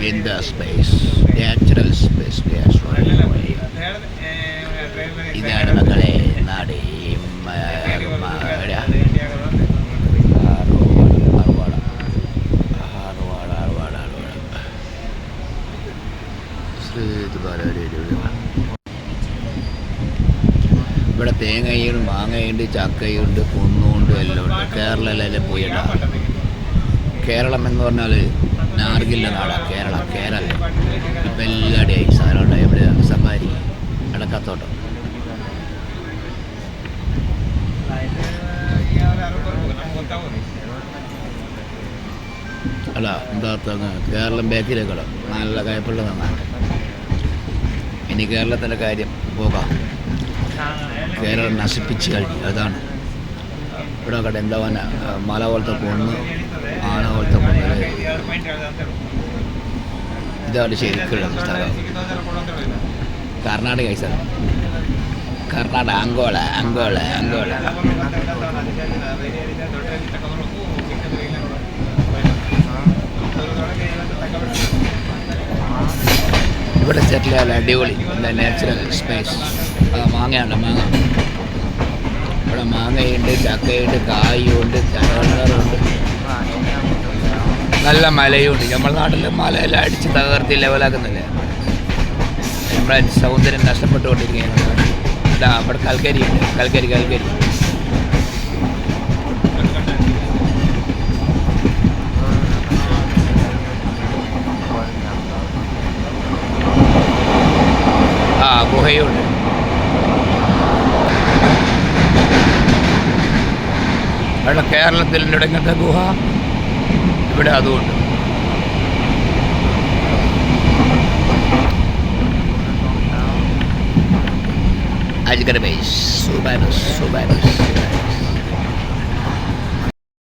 In the space, natural space, ഇതാണ് മക്കളെ നാട്. ഇവിടെ തേങ്ങയുണ്ട്, മാങ്ങയുണ്ട്, ചക്കയുണ്ട്, കുന്നുണ്ട്, എല്ലാം ഉണ്ട്. കേരളയിലെല്ലാം പോയിട്ടാണ്. കേരളം എന്ന് പറഞ്ഞാൽ നാർഗില്ല നാടാണ് കേരളം. ഇപ്പം എല്ലാവരുടെയായി സാധനം ഉണ്ടായി. ഇവിടെ സഫാരി, അടക്കത്തോട്ടം. അല്ല എന്താ കേരളം ബാക്കിലേക്കട നല്ല കയപ്പുള്ള നാട്. ഇനി കേരളത്തിൻ്റെ കാര്യം പോകാം. കേരളം നശിപ്പിച്ച് കഴിഞ്ഞു. അതാണ് ഇവിടെ കട എന്താ മല പോലത്തെ കൊന്ന്, ആന പോലത്തെ കൊന്നത്. ഇതാണ് ശരിക്കുള്ള സ്ഥലം. കർണാടക സ്ഥലം. കർണാടക, അങ്കോള. ഇവിടെ സെറ്റിൽ ആയാലും അടിപൊളി. എന്താ നാച്ചുറൽ സ്പേസ്. മാങ്ങയുണ്ട്, ഇവിടെ മാങ്ങയുണ്ട്, ചക്കയുണ്ട്, കായുണ്ട്, കിണറുണ്ട്, നല്ല മലയുണ്ട്. നമ്മുടെ നാട്ടിൽ മലയെല്ലാം അടിച്ച് തകർത്തി ലെവലാക്കുന്നില്ലേ. നമ്മുടെ സൗന്ദര്യം നഷ്ടപ്പെട്ടുകൊണ്ടിരിക്കുകയാണ്. ഇതാ അവിടെ കൽക്കരിയുണ്ട്, കൽക്കരി. ഗുഹയുണ്ട്. അവിടെ കേരളത്തിൽ ഇങ്ങനത്തെ ഗുഹ ഇവിടെ അതുകൊണ്ട്. Ajgar base, Subaru.